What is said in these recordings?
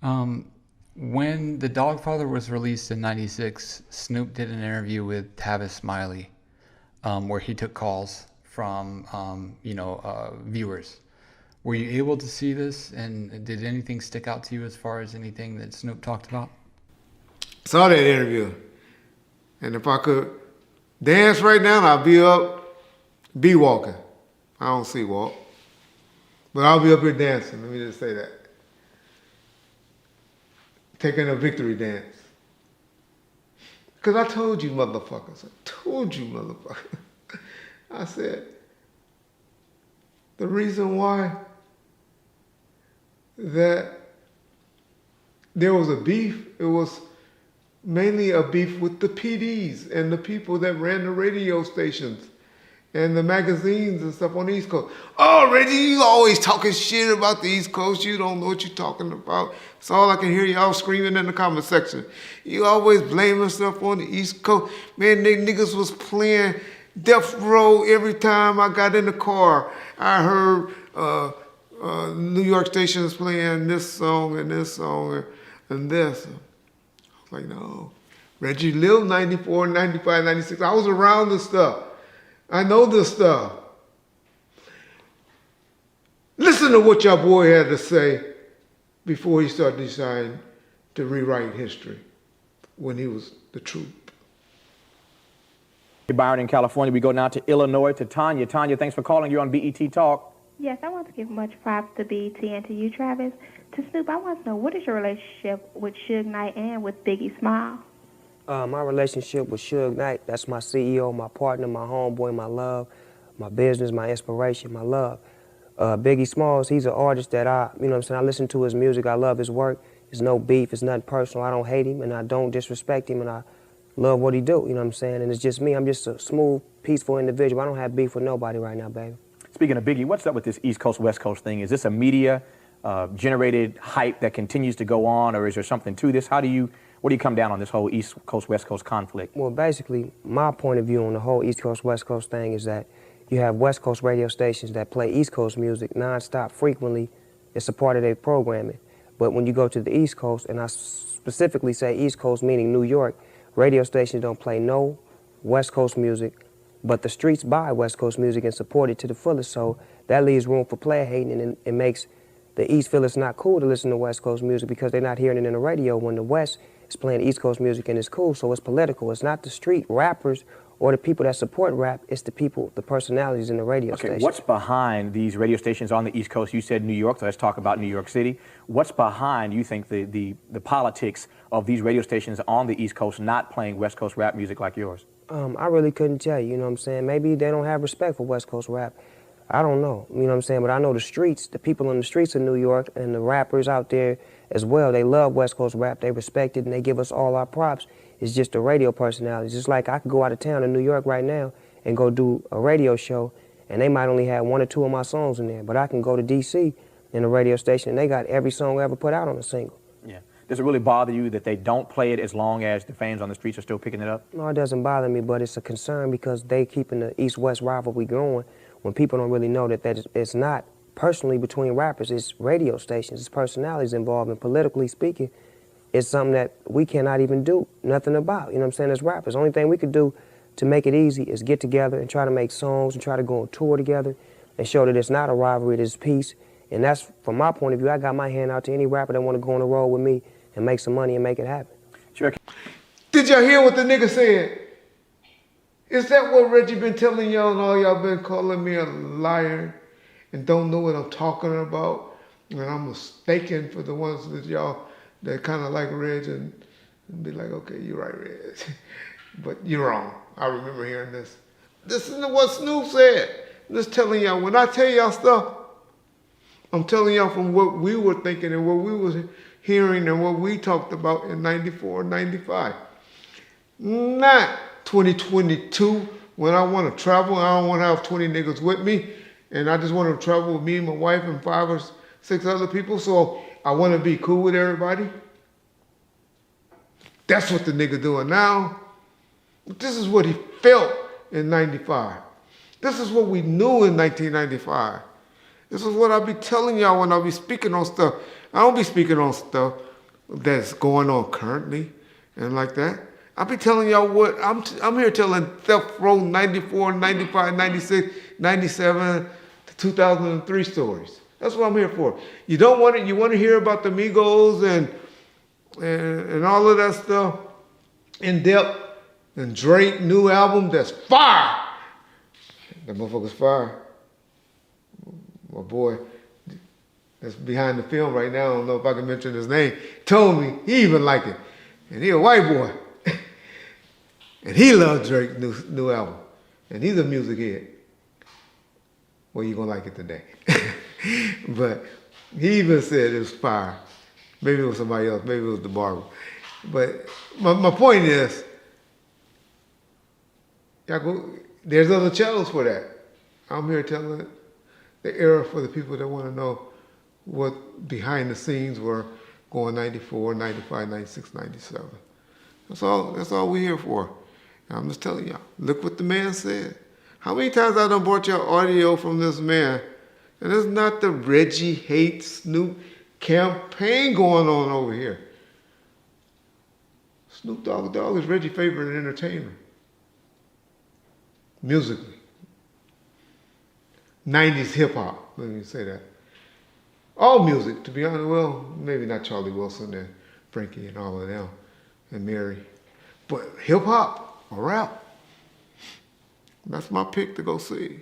Um, when The Dogfather was released in '96, Snoop did an interview with Tavis Smiley, where he took calls from, viewers. Were you able to see this, and did anything stick out to you as far as anything that Snoop talked about? Saw that interview, and if I could dance right now, I'll be up, be walking. I don't see walk, but I'll be up here dancing. Let me just say that. Taking a victory dance. Because I told you motherfuckers, I said, the reason why that there was a beef, it was mainly a beef with the PDs and the people that ran the radio stations and the magazines and stuff on the East Coast. Oh, Reggie, you always talking shit about the East Coast. You don't know what you're talking about. It's all I can hear y'all screaming in the comment section. You always blaming stuff on the East Coast. Man, they niggas was playing Death Row every time I got in the car. I heard New York stations playing this song and this song and this. I was like, no. Reggie lived 94, 95, 96. I was around this stuff. I know this stuff. Listen to what your boy had to say before he started deciding to rewrite history when he was the troop. Byron in California. We go now to Illinois to Tanya. Tanya, thanks for calling. You're on BET Talk. Yes, I want to give much props to BET and to you, Travis. To Snoop, I want to know, what is your relationship with Suge Knight and with Biggie Small? My relationship with Suge Knight, that's my CEO, my partner, my homeboy, my love, my business, my inspiration, my love. Biggie Smalls, he's an artist that I listen to his music, I love his work. There's no beef, it's nothing personal. I don't hate him and I don't disrespect him and I love what he do, you know what I'm saying? And it's just me, I'm just a smooth, peaceful individual. I don't have beef with nobody right now, baby. Speaking of Biggie, what's up with this East Coast, West Coast thing? Is this a media generated hype that continues to go on, or is there something to this? Where do you come down on this whole East Coast, West Coast conflict? Well, basically, my point of view on the whole East Coast, West Coast thing is that you have West Coast radio stations that play East Coast music nonstop frequently. It's a part of their programming. But when you go to the East Coast, and I specifically say East Coast meaning New York, radio stations don't play no West Coast music, but the streets buy West Coast music and support it to the fullest. So that leaves room for player hating, and it makes the East feel it's not cool to listen to West Coast music because they're not hearing it in the radio when the West is playing East Coast music and it's cool. So it's political. It's not the street rappers or the people that support rap. It's the people, the personalities in the radio station. What's behind these radio stations on the East Coast? You said New York, so let's talk about New York City. What's behind, you think, the politics of these radio stations on the East Coast not playing West Coast rap music like yours? I really couldn't tell you, you know what I'm saying? Maybe they don't have respect for West Coast rap. I don't know, you know what I'm saying? But I know the streets, the people in the streets of New York and the rappers out there as well, they love West Coast rap, they respect it, and they give us all our props. It's just the radio personalities. It's like I could go out of town in New York right now and go do a radio show, and they might only have one or two of my songs in there, but I can go to D.C. in a radio station, and they got every song I ever put out on a single. Yeah. Does it really bother you that they don't play it as long as the fans on the streets are still picking it up? No, it doesn't bother me, but it's a concern because they keeping the East-West rivalry going when people don't really know that it's not personally between rappers, it's radio stations, it's personalities involved, and politically speaking, it's something that we cannot even do nothing about, you know what I'm saying, as rappers. The only thing we could do to make it easy is get together and try to make songs and try to go on tour together and show that it's not a rivalry, it is peace. And that's, from my point of view, I got my hand out to any rapper that want to go on the road with me and make some money and make it happen. Sure. Did y'all hear what the nigga said? Is that what Reggie been telling y'all and all y'all been calling me a liar and don't know what I'm talking about? And I'm mistaken for the ones that y'all that kind of like Reg and be like, okay, you're right, Reg. But you're wrong. I remember hearing this. This is what Snoop said. I'm just telling y'all, when I tell y'all stuff, I'm telling y'all from what we were thinking and what we was hearing and what we talked about in 94, 95. Not 2022 when I want to travel and I don't want to have 20 niggas with me and I just want to travel with me and my wife and 5 or 6 other people, so I want to be cool with everybody. That's what the nigga doing now. This is what he felt in 95. This is what we knew in 1995. This is what I be telling y'all when I be speaking on stuff. I don't be speaking on stuff that's going on currently and like that. I'll be telling y'all what, I'm here telling Theft Row 94, 95, 96, 97 to 2003 stories. That's what I'm here for. You don't want it, you want to hear about the Migos and all of that stuff in depth, and Drake new album that's fire. That motherfucker's fire. My boy that's behind the film right now, I don't know if I can mention his name, told me he even liked it. And he a white boy. And he loves Drake's new album. And he's a music head. Well, you're gonna like it today. But he even said it was fire. Maybe it was somebody else, maybe it was the barber. But my point is, there's other channels for that. I'm here telling the era for the people that want to know what behind the scenes were going 94, 95, 96, 97. That's all we're here for. And I'm just telling y'all, look what the man said. How many times I done brought y'all audio from this man? And it's not the Reggie hates Snoop campaign going on over here. Snoop Dogg is Reggie's favorite entertainer. Musically. 90s hip hop, let me say that. All music, to be honest, well, maybe not Charlie Wilson and Frankie and all of them, and Mary. But hip hop or rap, that's my pick to go see.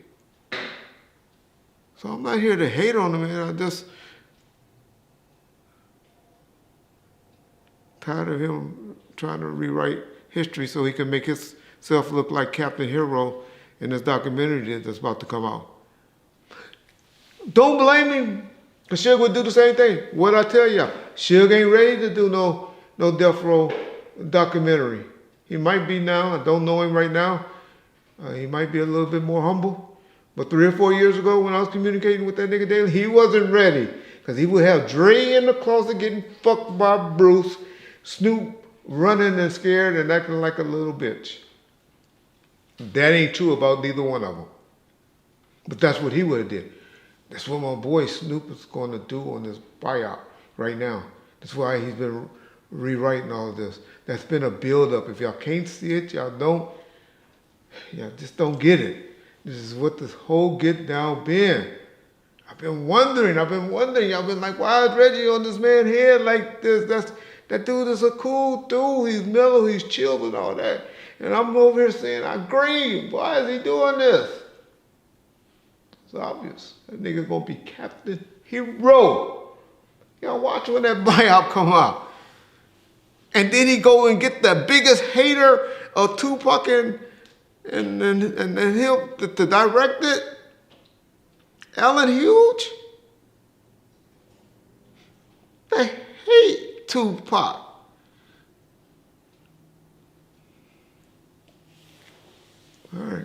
So I'm not here to hate on him, man. I just tired of him trying to rewrite history so he can make himself look like Captain Hero in this documentary that's about to come out. Don't blame him, because Suge would do the same thing. What I tell y'all, Suge ain't ready to do no Death Row documentary. He might be now. I don't know him right now. He might be a little bit more humble. But 3 or 4 years ago when I was communicating with that nigga daily, he wasn't ready. Because he would have Dre in the closet getting fucked by Bruce, Snoop running and scared and acting like a little bitch. That ain't true about neither one of them. But that's what he would have did. That's what my boy Snoop is going to do on this buyout right now. That's why he's been rewriting all of this. That's been a build-up. If y'all can't see it, y'all just don't get it. This is what this whole get down been. I've been wondering. I've been like, why is Reggie on this man's head like this? That dude is a cool dude. He's mellow, he's chill and all that. And I'm over here saying, I agree. Why is he doing this? It's obvious. That nigga's gonna be Captain Hero. Y'all watch when that buyout come out. And then he go and get the biggest hater of Tupac and him to direct it. Ellen Huge. They hate Tupac. All right.